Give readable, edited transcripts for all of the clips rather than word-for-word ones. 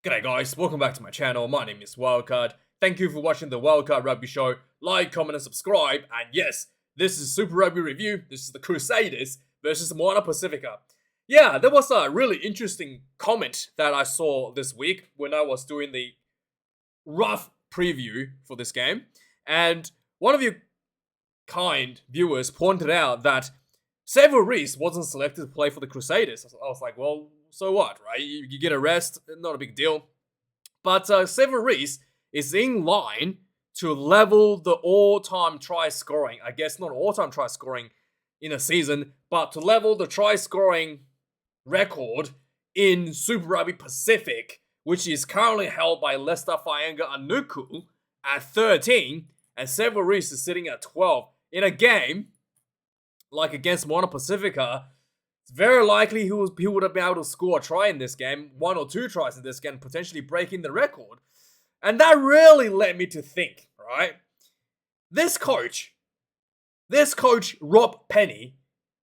G'day guys, welcome back to my channel. My name is Wildkard. Thank you for watching the Wildkard Rugby Show. Like, comment and subscribe. And yes, this is Super Rugby Review. This is the Crusaders versus Moana Pasifika. Yeah, there was a really interesting comment that I saw this week when I was doing the rough preview for this game. And one of you kind viewers pointed out that Xavier Reese wasn't selected to play for the Crusaders. I was like, well, so what, right? You get a rest, not a big deal. But Xavier Reese is in line to level the all-time try scoring. I guess not all-time try scoring in a season, but to level the try scoring record in Super Rugby Pacific, which is currently held by Lester Faianga-Anuku at 13, and Xavier Reese is sitting at 12. In a game like against Moana Pasifika, it's very likely he would have been able to score a try in this game, 1 or 2 tries in this game, potentially breaking the record. And that really led me to think, right? This coach, Rob Penny,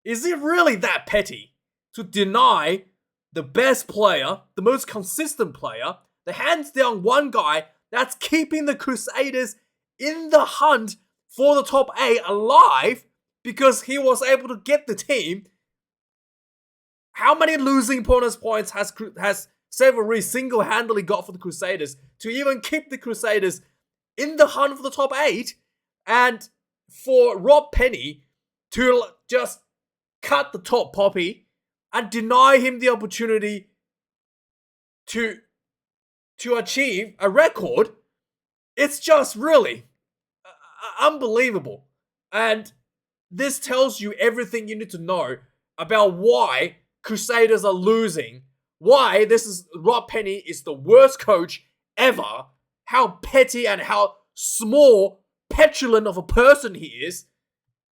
is he really that petty to deny the best player, the most consistent player, the hands down one guy that's keeping the Crusaders in the hunt for the top 8 alive because he was able to get the team? How many losing bonus points has Xavier Reese single-handedly got for the Crusaders to even keep the Crusaders in the hunt for the top 8? And for Rob Penny to just cut the top poppy and deny him the opportunity to achieve a record, it's just really unbelievable. And this tells you everything you need to know about why Crusaders are losing, why Rob Penny is the worst coach ever, how petty and how small, petulant of a person he is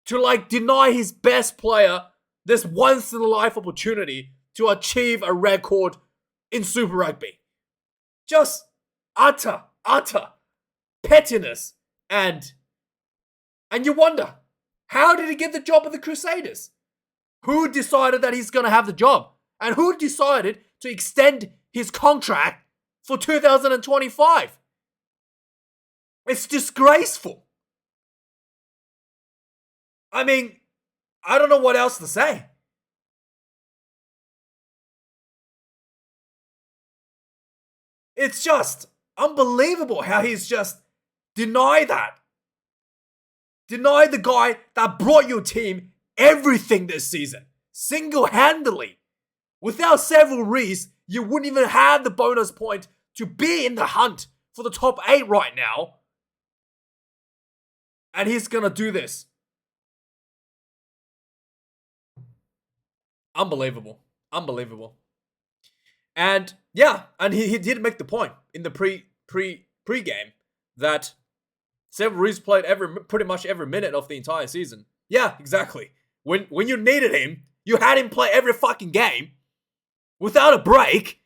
to deny his best player this once in a life opportunity to achieve a record in Super Rugby. Just utter pettiness. And you wonder, how did he get the job at the Crusaders? Who decided that he's going to have the job? And who decided to extend his contract for 2025? It's disgraceful. I mean, I don't know what else to say. It's just unbelievable how he's just denied that. Denied the guy that brought your team everything this season, single-handedly. Without Xavier Reese, you wouldn't even have the bonus point to be in the hunt for the top 8 right now. And he's gonna do this. Unbelievable. And yeah, and he did make the point in the pre-game that Xavier Reese played pretty much every minute of the entire season. Yeah, exactly. When you needed him, you had him play every fucking game without a break.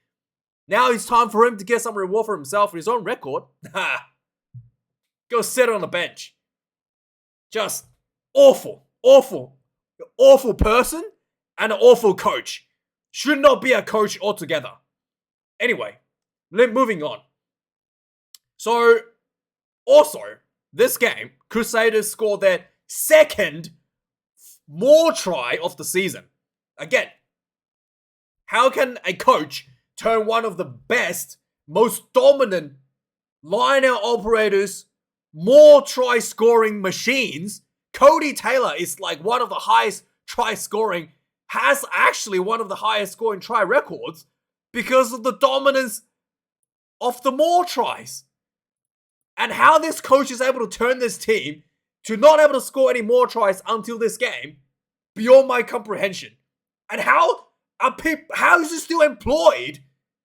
Now it's time for him to get some reward for himself for his own record. Go sit on the bench. Just awful person and an awful coach. Should not be a coach altogether. Anyway, moving on. So, also, this game, Crusaders scored their second more try of the season. Again, how can a coach turn one of the best, most dominant line-out operators, more try-scoring machines? Cody Taylor is one of the highest try-scoring, has actually one of the highest scoring try records because of the dominance of the more tries. And how this coach is able to turn this team to not able to score any more tries until this game, beyond my comprehension. And how is he still employed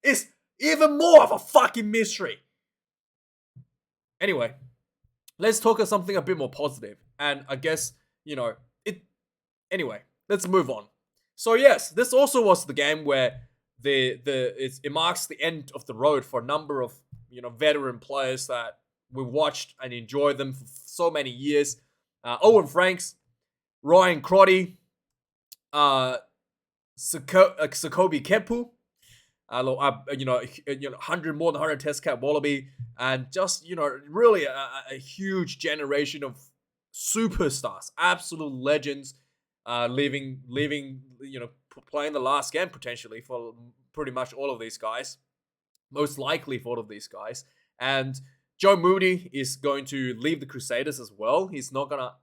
is even more of a fucking mystery. Anyway, let's talk of something a bit more positive. And I guess, anyway, let's move on. So yes, this also was the game where it marks the end of the road for a number of, veteran players that we watched and enjoyed them for so many years. Owen Franks, Ryan Crotty, Sakobi Kepu, more than 100 test cap Wallaby, and just really a huge generation of superstars, absolute legends, leaving playing the last game potentially for pretty much all of these guys, most likely for all of these guys. And Joe Moody is going to leave the Crusaders as well. He's not gonna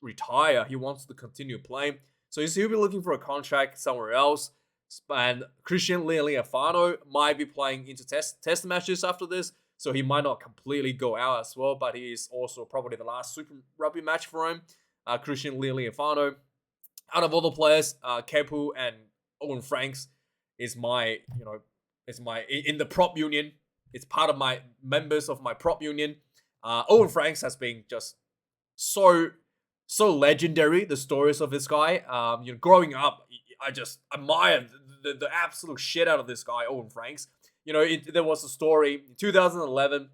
retire. He wants to continue playing, so he'll be looking for a contract somewhere else. And Christian Lealiafano might be playing into test matches after this, so he might not completely go out as well, but he is also probably the last Super Rugby match for him. Christian Lealiafano. Out of all the players, Kepu and Owen Franks is my in the prop union. It's part of my members of my prop union. Owen Franks has been just so legendary. The stories of this guy, growing up, I just admired the absolute shit out of this guy, Owen Franks. There was a story in 2011.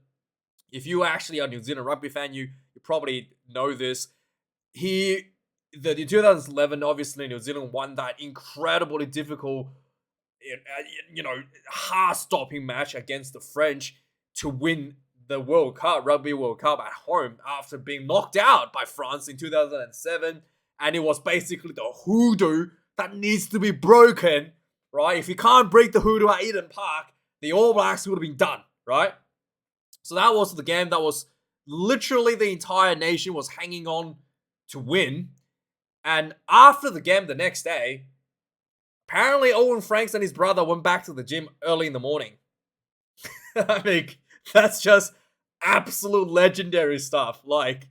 If you actually are a New Zealand rugby fan, you probably know this. In 2011, obviously New Zealand won that incredibly difficult, heart-stopping match against the French to win the World Cup, Rugby World Cup at home after being knocked out by France in 2007. And it was basically the hoodoo that needs to be broken, right? If you can't break the hoodoo at Eden Park, the All Blacks would have been done, right? So that was the game that was literally the entire nation was hanging on to win. And after the game the next day, apparently Owen Franks and his brother went back to the gym early in the morning. I mean, that's just absolute legendary stuff. Like,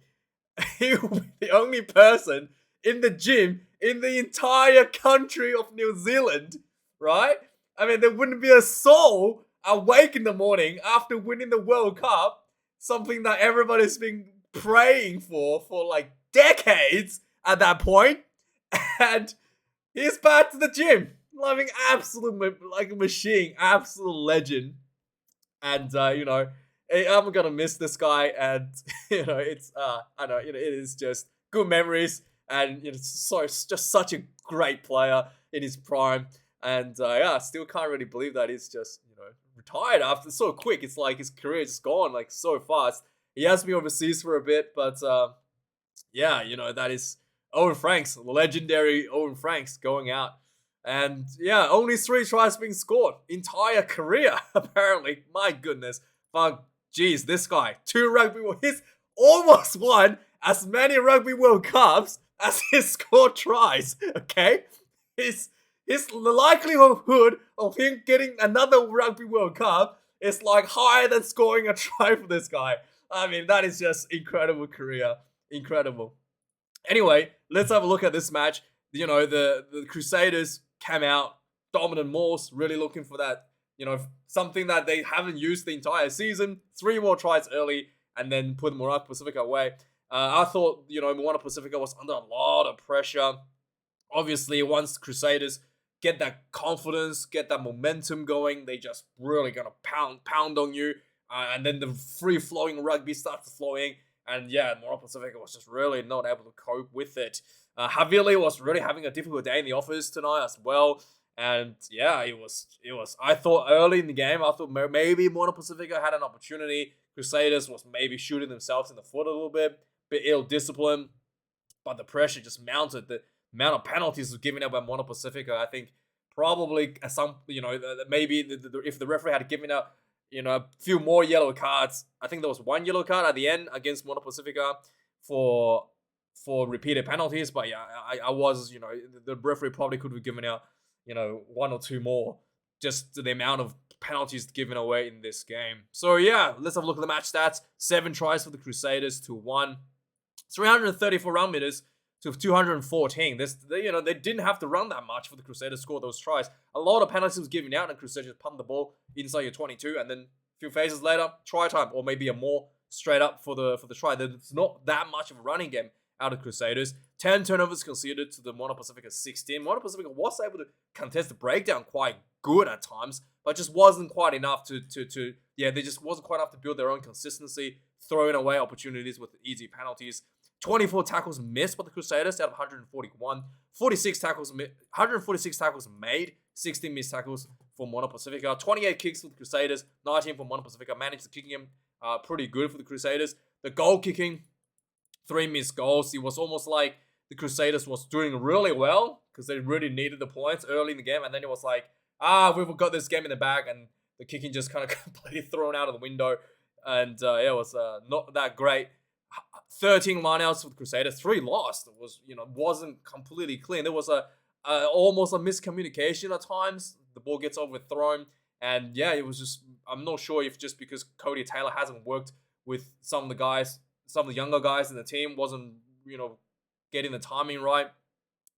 he was the only person in the gym in the entire country of New Zealand, right? I mean, there wouldn't be a soul awake in the morning after winning the World Cup, something that everybody's been praying for like decades at that point. And he's back to the gym, loving absolute, like a machine, absolute legend. And, I'm gonna miss this guy, and it is just good memories, and it's just such a great player in his prime, and I still can't really believe that he's just retired after so quick. It's like his career is gone like so fast. He has been overseas for a bit, but that is Owen Franks, legendary Owen Franks going out. And yeah, only 3 tries being scored entire career apparently. My goodness. But geez, this guy, 2 Rugby World, he's almost won as many Rugby World Cups as he scored tries. Okay, his the likelihood of him getting another Rugby World Cup is like higher than scoring a try for this guy. I mean, that is just incredible career, incredible. Anyway, let's have a look at this match. The Crusaders came out dominant Morse, really looking for that, something that they haven't used the entire season. 3 more tries early and then put Moana Pasifika away. I thought, Moana Pasifika was under a lot of pressure. Obviously, once Crusaders get that confidence, get that momentum going, they just really gonna pound on you. And then the free-flowing rugby starts flowing. And yeah, Moana Pasifika was just really not able to cope with it. Havili was really having a difficult day in the office tonight as well. And yeah, it was. I thought early in the game, I thought maybe Moana Pasifika had an opportunity. Crusaders was maybe shooting themselves in the foot a little bit ill-disciplined. But the pressure just mounted. The amount of penalties was given out by Moana Pasifika, I think probably at some, maybe if the referee had given out, a few more yellow cards. I think there was 1 yellow card at the end against Moana Pasifika for repeated penalties. But yeah, I was, the referee probably could have given out, 1 or 2 more. Just the amount of penalties given away in this game. So yeah, let's have a look at the match stats. 7 tries for the Crusaders to 1. 334 run meters to 214. They didn't have to run that much for the Crusaders to score those tries. A lot of penalties was given out, and Crusaders pumped the ball inside your 22, and then a few phases later, try time, or maybe a more straight up for the try. There's not that much of a running game out of Crusaders. 10 turnovers conceded to the Moana Pasifika 16. Moana Pasifika was able to contest the breakdown quite good at times, but just wasn't quite enough they just wasn't quite enough to build their own consistency, throwing away opportunities with easy penalties. 24 tackles missed by the Crusaders out of 141. 146 tackles made, 16 missed tackles, for Moana Pasifika. 28 kicks for the Crusaders, 19 for Moana Pasifika. Managed to kick him pretty good for the Crusaders. The goal kicking, 3 missed goals. It was almost like the Crusaders was doing really well because they really needed the points early in the game. And then it was like, we've got this game in the bag. And the kicking just kind of completely thrown out of the window. And it was not that great. 13 lineouts for the Crusaders, 3 lost. It was, wasn't completely clean. There was almost a miscommunication at times. The ball gets overthrown. And yeah, it was just, I'm not sure if just because Cody Taylor hasn't worked with some of the guys, some of the younger guys in the team, wasn't, getting the timing right.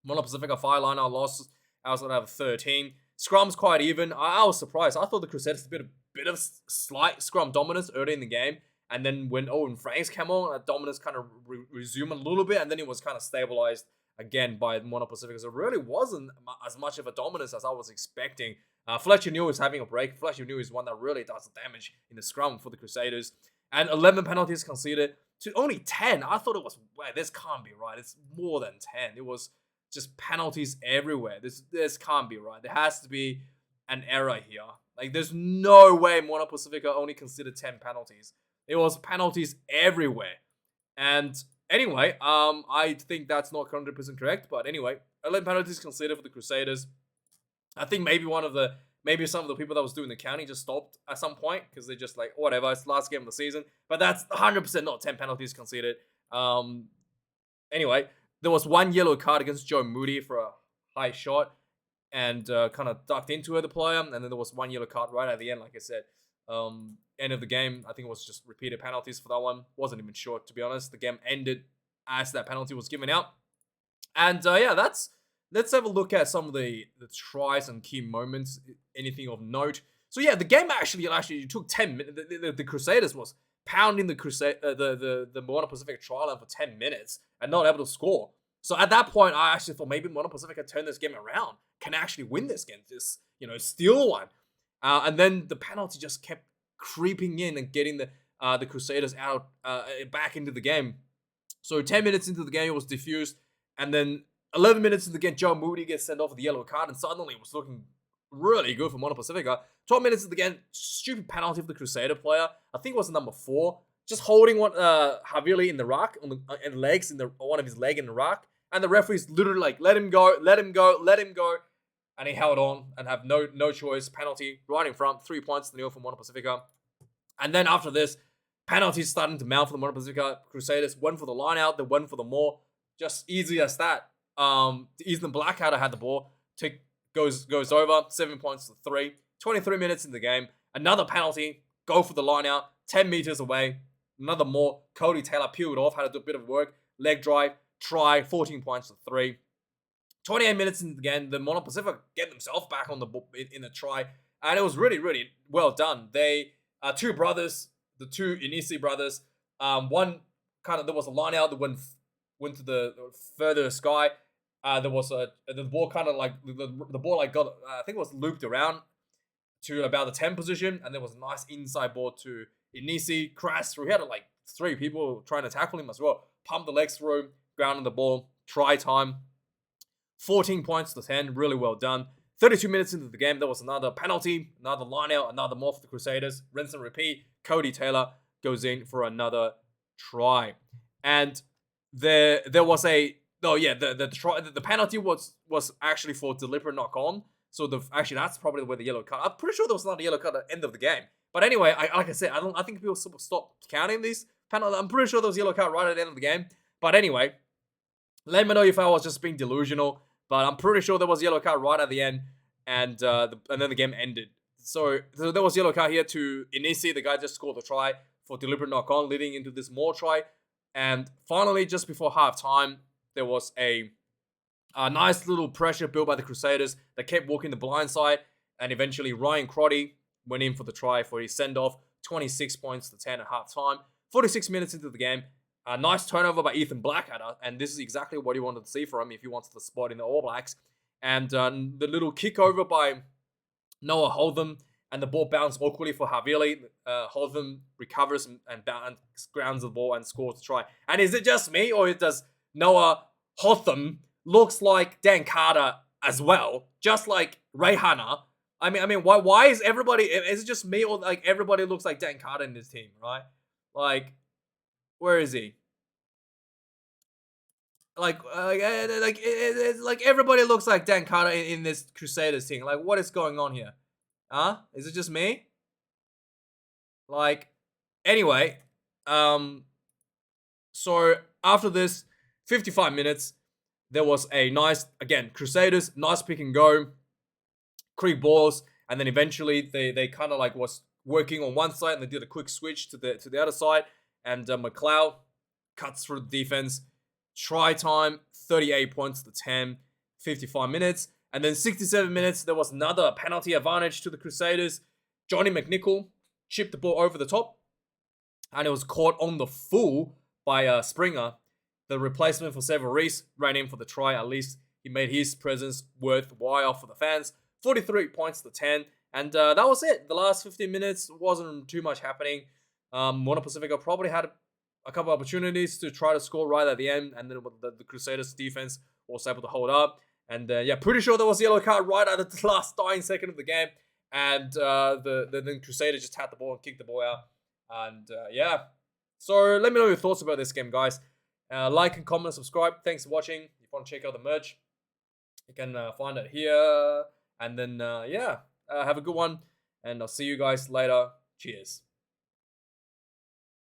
Moana Pasifika 5 lineout loss. I was going to have 13. Scrum's quite even. I was surprised. I thought the Crusaders had a bit of slight scrum dominance early in the game. And then when Owen Franks came on, that dominance kind of resumed a little bit. And then it was kind of stabilized again by Moana Pasifika. So it really wasn't as much of a dominance as I was expecting. Fletcher New is having a break. Fletcher New is one that really does damage in the scrum for the Crusaders. And 11 penalties conceded to only 10. I thought it was, this can't be right. It's more than 10. It was just penalties everywhere. This can't be right. There has to be an error here. Like, there's no way Moana Pasifika only considered 10 penalties. It was penalties everywhere. And anyway, I think that's not 100% correct. But anyway, 11 penalties considered for the Crusaders. I think maybe some of the people that was doing the counting just stopped at some point because they're just like, whatever, it's the last game of the season. But that's 100% not 10 penalties conceded. Anyway, there was 1 yellow card against Joe Moody for a high shot and kind of ducked into the player. And then there was 1 yellow card right at the end, like I said. End of the game, I think it was just repeated penalties for that one. Wasn't even short, to be honest. The game ended as that penalty was given out. And let's have a look at some of the tries and key moments, anything of note. So yeah, the game actually took 10 minutes. The Crusaders was pounding the Moana Pasifika try line for 10 minutes and not able to score. So at that point, I actually thought maybe Moana Pasifika can turn this game around, can actually win this game, just steal one. And then the penalty just kept creeping in and getting the Crusaders out back into the game. So 10 minutes into the game, it was diffused, and then 11 minutes into the game, Joe Moody gets sent off with the yellow card, and suddenly it was looking really good for Moana Pasifika. 12 minutes into the game, stupid penalty for the Crusader player. I think it was number 4, just holding one Havili in the rack and legs one of his leg in the rack, and the referee's literally like, let him go, and he held on and have no choice. Penalty right in front, 3 points to 0 for Moana Pasifika. And then after this, penalties starting to mount for the Moana Pasifika Crusaders. 1 for the line out, then 1 for the more. Just easy as that. Ethan Blackadder had the ball. Goes over, 7 points to 3. 23 minutes in the game. Another penalty. Go for the line out. 10 meters away. Another more. Cody Taylor peeled off. Had to do a bit of work. Leg drive. Try. 14 points to 3. 28 minutes into the game. The Moana Pasifika get themselves back on the in the try. And it was really, really well done. They, 2 brothers, the 2 Inisi brothers. One there was a line out that went to the furthest guy. There was the ball kind of like the ball got I think it was looped around to about the 10 position, and there was a nice inside ball to Inisi, crashed through. He had 3 people trying to tackle him as well. Pumped the legs through, grounded the ball. Try time. 14 points to 10, really well done. 32 minutes into the game, there was another penalty, another line out, another more for the Crusaders. Rinse and repeat. Cody Taylor goes in for another try, and there was the penalty was actually for deliberate knock on. So that's probably where the yellow card. I'm pretty sure there was not a yellow card at the end of the game. But anyway, like I said, I think people stopped counting these penalties. I'm pretty sure there was a yellow card right at the end of the game. But anyway, let me know if I was just being delusional. But I'm pretty sure there was a yellow card right at the end, and then the game ended. So there was a yellow card here to Inisi. The guy just scored the try for deliberate knock on, leading into this more try. And finally, just before halftime, there was a nice little pressure built by the Crusaders that kept walking the blind side, and eventually Ryan Crotty went in for the try for his send-off, 26 points to 10 at halftime. 46 minutes into the game, a nice turnover by Ethan Blackadder, and this is exactly what he wanted to see from him if he wants the spot in the All Blacks. And the little kick over by Noah Hotham, and the ball bounced awkwardly for Havili. Hotham recovers and grounds the ball and scores the try. And is it just me, or does Noah Hotham looks like Dan Carter as well, just like Rayhana? why is everybody? Is it just me or like everybody looks like Dan Carter in this team, right? Like, where is he? It's like everybody looks like Dan Carter in this Crusaders team. Like, what is going on here? Huh? Is it just me? Like, anyway, so after this 55 minutes, there was a nice, again, Crusaders, nice pick and go, quick balls, and then eventually they kind of like was working on one side and they did a quick switch to the other side, and McLeod cuts through the defense. Try time, 38 points to 10, 55 minutes. And then 67 minutes, there was another penalty advantage to the Crusaders. Johnny McNichol chipped the ball over the top, and it was caught on the full by Springer. The replacement for Sever Reese ran in for the try. At least he made his presence worthwhile for the fans. 43 points to 10. And that was it. The last 15 minutes wasn't too much happening. Moana Pasifika probably had a couple opportunities to try to score right at the end, and then the Crusaders defense was able to hold up. And yeah, pretty sure there was a yellow card right at the last dying second of the game, and the Crusaders just had the ball and kicked the ball out. And yeah, so let me know your thoughts about this game, guys. Like and comment, subscribe. Thanks for watching. If you want to check out the merch, you can find it here. And then yeah, have a good one, and I'll see you guys later. Cheers.